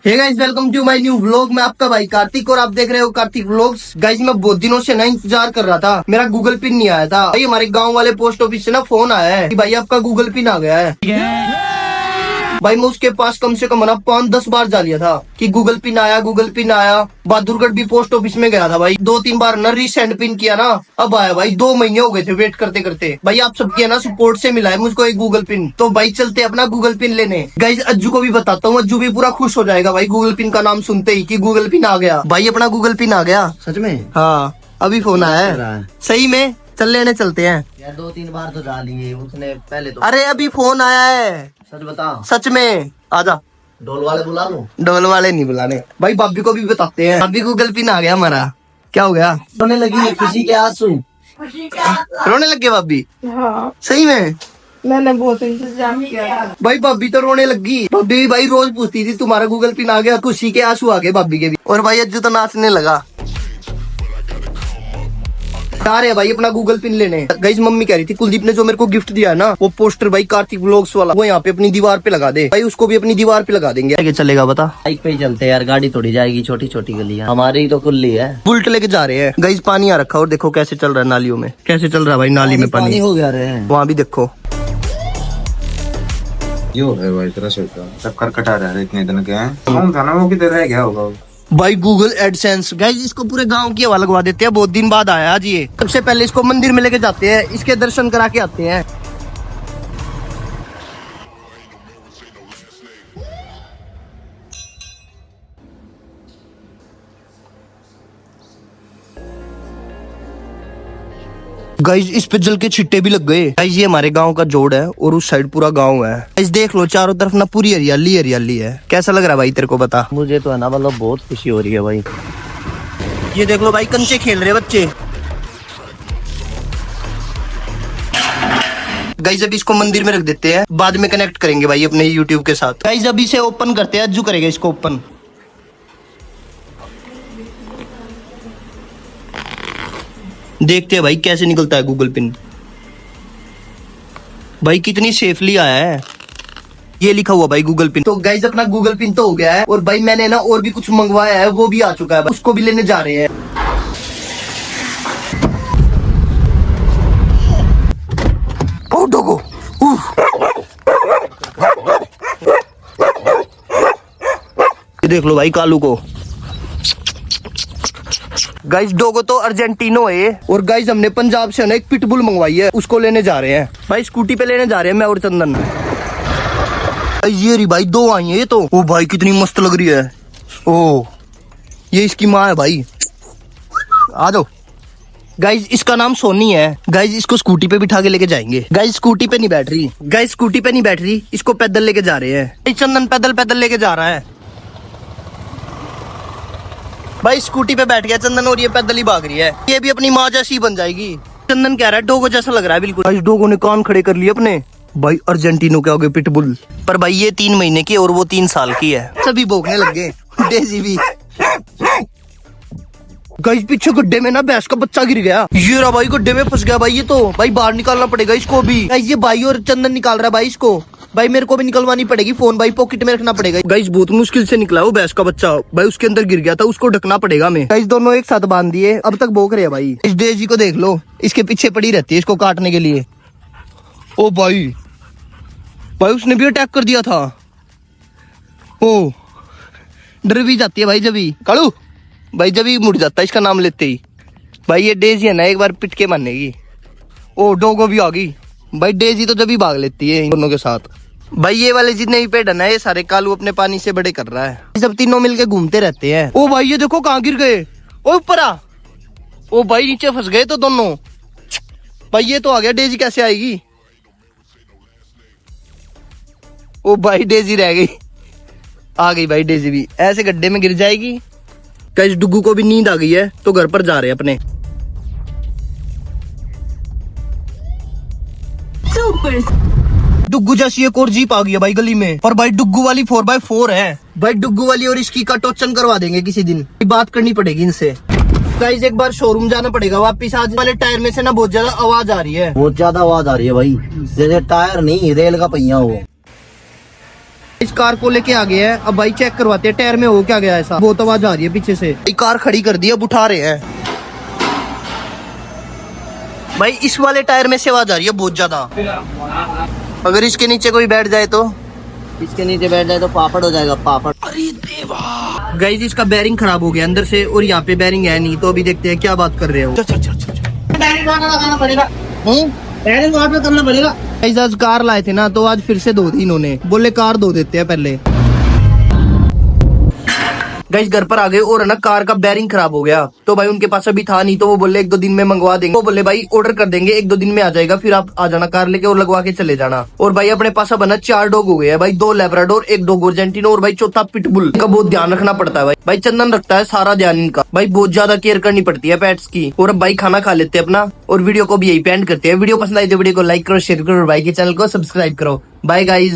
Hey guys, welcome to my new vlog. मैं आपका भाई कार्तिक और आप देख रहे हो कार्तिक व्लॉग्स। गाइस, मैं बहुत दिनों से ना इंतजार कर रहा था, मेरा गूगल पिन नहीं आया था। भाई हमारे गांव वाले पोस्ट ऑफिस से ना फोन आया है कि भाई आपका गूगल पिन आ गया है। भाई मैं उसके पास कम से कम ना 5-10 बार जा लिया था कि गूगल पिन आया, गूगल पिन आया। बहादुरगढ़ भी पोस्ट ऑफिस में गया था भाई, 2-3 बार ना रीसेंड पिन किया ना, अब आया भाई। 2 महीने हो गए थे वेट करते करते। भाई आप सबके ना सपोर्ट से मिला है मुझको एक गूगल पिन। तो भाई चलते अपना गूगल पिन लेने। गाइस अज्जू को भी बताता हूँ, अज्जू भी पूरा खुश हो जाएगा भाई गूगल पिन का नाम सुनते ही कि गूगल पिन आ गया। भाई अपना गूगल पिन आ गया सच में? हाँ, अभी फोन आया है सही में। चल लेने चलते हैं यार 2-3 बार तो जा लिए उसने पहले तो। अरे अभी फोन आया है, सच बता। सच में। आजा, ढोल वाले बुला लो। डबल वाले नहीं बुलाने भाई, भाभी को भी बताते हैं। भाभी गूगल पिन आ गया हमारा। क्या हो गया? रोने लगी खुशी के आंसू। रोने लग गए भाभी? हाँ, सही में? मैंने बहुत इंतजाम किया। भाई भाभी तो रोने लगी। भाभी भी भाई रोज पूछती थी तुम्हारा गूगल पिन आ गया, खुशी के आंसू आ गए भाभी के भी। और भाई अज्जू तो नाचने लगा। जा रहे हैं भाई अपना गूगल पिन लेने। गाइस मम्मी कह रही थी कुलदीप ने जो मेरे को गिफ्ट दिया है ना, वो पोस्टर भाई कार्तिक व्लॉग्स वाला, वो यहाँ पे अपनी दीवार पे लगा दे भाई। उसको भी अपनी दीवार पे लगा देंगे। आगे चलेगा बता? बाइक पे ही चलते यार, गाड़ी थोड़ी जाएगी, छोटी छोटी गलियां हमारी तो खुली है। बुलेट लेके जा रहे हैं। गाइस पानी आ रखा और देखो कैसे चल रहा है नालियों में, कैसे चल रहा है भाई नाली में पानी हो गया रे। वहाँ भी देखो। यो है भाई तेरा सोचा चक्कर कटा रहा है इतने दिन के हैं। कौन था ना वो, किधर रह गया होगा भाई गूगल एडसेंस। गाइस इसको पूरे गांव की हवा लगवा देते हैं, बहुत दिन बाद आया आज ये। सबसे पहले इसको मंदिर में लेके जाते हैं, इसके दर्शन करा के आते हैं। गाइस इस पे जल के छिट्टे भी लग गए। गाइस ये हमारे गांव का जोड़ है और उस साइड पूरा गांव है। गाइस देख लो चारों तरफ ना पूरी हरियाली हरियाली है। कैसा लग रहा है भाई तेरे को बता? मुझे तो है ना मतलब बहुत खुशी हो रही है भाई। ये देख लो भाई कंचे खेल रहे बच्चे। गाइस अब इसको मंदिर में रख देते हैं, बाद में कनेक्ट करेंगे भाई अपने यूट्यूब के साथ। गाइस अब इसे ओपन करते हैं, अज्जू करेगा इसको ओपन। देखते हैं भाई कैसे निकलता है गूगल पिन। भाई कितनी सेफली आया है, ये लिखा हुआ भाई गूगल पिन। तो गाइस अपना गूगल पिन तो हो गया है और भाई मैंने ना और भी कुछ मंगवाया है, वो भी आ चुका है, उसको भी लेने जा रहे हैं। ओ डोगो, ये देख लो भाई कालू को। गाइस डोगो तो अर्जेंटीनो है। और गाइस हमने पंजाब से ना एक पिटबुल मंगवाई है, उसको लेने जा रहे हैं भाई। स्कूटी पे लेने जा रहे हैं मैं और चंदन। ये रही भाई 2 आई है ये तो। ओ भाई कितनी मस्त लग रही है। ओ ये इसकी माँ है भाई। आ जाओ। गाइस इसका नाम सोनी है। गाइस इसको स्कूटी पे बिठा के लेके जाएंगे। गाइस स्कूटी पे नहीं बैठ रही, गाइस स्कूटी पे नहीं बैठ रही, इसको पैदल लेके जा रहे हैं। चंदन पैदल पैदल लेके जा रहा है भाई। स्कूटी पे बैठ गया चंदन और ये पैदल ही भाग रही है। ये भी अपनी माँ जैसी बन जाएगी। चंदन कह रहा है डोगो जैसा लग रहा है बिल्कुल। भाई डोगो ने कान खड़े कर लिए अपने। भाई अर्जेंटीनो के आगे पिटबुल, पर भाई ये 3 महीने की और वो 3 साल की है। सभी भोगने लग गए, डेजी भी। गाइस पीछे गड्ढे में ना भैंस का बच्चा गिर गया। ये रहा भाई गड्ढे में फंस गया भाई। ये तो भाई बाहर निकालना पड़ेगा इसको भी। गाइस ये भाई और चंदन निकाल रहा है भाई इसको। भाई मेरे को भी निकलवानी पड़ेगी, फोन भाई पॉकेट में रखना पड़ेगा। गाइस बहुत मुश्किल से निकला वो भैंस का बच्चा भाई, उसके अंदर गिर गया था, उसको ढकना पड़ेगा हमें। गाइस दोनों एक साथ बांध दिए, अब तक भौंक रहे हैं भाई। इस डेजी को देख लो, इसके पीछे पड़ी रहती है इसको काटने के लिए। ओ भाई भाई उसने भी अटैक कर दिया था। ओ डर भी जाती है भाई जबी कालू भाई, जबी मुड़ जाता है इसका नाम लेते ही। भाई ये डेजी है ना एक बार पिट के मानेगी। ओ डोगो भी आ गई भाई। डेजी तो जब ही भाग लेती है इन दोनों के साथ। भाई ये वाले जितने भी पेड़ है ना ये सारे कालू अपने पानी से बड़े कर रहा है। सब तीनों मिलके घूमते रहते हैं। ओ भाई ये देखो कहाँ गिर गए। ओ ऊपर आ। ओ भाई नीचे फंस गए तो दोनों। भाई ये तो आ गया, डेजी कैसे आएगी? ओ भाई डेजी रह गई। आ गई भाई डेजी भी, ऐसे गड्ढे में गिर जाएगी। गाइस डुग्गू को भी नींद आ गई है तो घर पर जा रहे हैं अपने। डुग्गू जैसी एक और जीप आ गई है भाई गली में। और भाई डुग्गू वाली 4x4 है भाई। डुग्गू वाली और इसकी का टोचन करवा देंगे किसी दिन, बात करनी पड़ेगी इनसे। गाइस एक बार शोरूम जाना पड़ेगा वापिस। आज वाले टायर में से ना बहुत ज्यादा आवाज आ रही है। बहुत ज्यादा आवाज आ रही है भाई, जैसे टायर नहीं रेल का पहिया हो। इस कार को लेके आ गए हैं, अब भाई चेक करवाते हैं टायर में हो क्या गया ऐसा। बहुत आवाज आ रही है पीछे से। भाई कार खड़ी कर दी, अब उठा रहे हैं। भाई इस वाले टायर में से आवाज आ रही है बहुत ज्यादा। अगर इसके नीचे कोई बैठ जाए तो, इसके नीचे बैठ जाए तो पापड़ हो जाएगा, पापड़। गाइस इसका बैरिंग खराब हो गया अंदर से, और यहाँ पे बैरिंग है नहीं। तो अभी देखते हैं क्या बात कर रहे हो। करना पड़ेगा। गाइस आज कार लाए थे ना, तो आज फिर से धो दी इन्होंने। बोले कार धो देते हैं पहले। गाइस घर पर आ गए और है ना कार का बैरिंग खराब हो गया। तो भाई उनके पास अभी था नहीं, तो वो बोले 1-2 दिन में मंगवा देंगे। वो बोले भाई ऑर्डर कर देंगे, 1-2 दिन में आ जाएगा, फिर आप आ जाना कार लेके और लगवा के चले जाना। और भाई अपने पास अब है ना 4 डॉग हो गए हैं भाई, 2 लेब्राडोर, 1 डॉग अर्जेंटिनो और भाई चौथा पिटबुल। इनका बहुत ध्यान रखना पड़ता है भाई। भाई चंदन रखता है सारा ध्यान इनका। भाई बहुत ज्यादा केयर करनी पड़ती है पेट्स की। और अब भाई खाना खा लेते हैं अपना, और वीडियो को भी यही पे एंड करते हैं। वीडियो पसंद आई तो वीडियो को लाइक करो, शेयर करो और भाई के चैनल को सब्सक्राइब करो। Bye guys.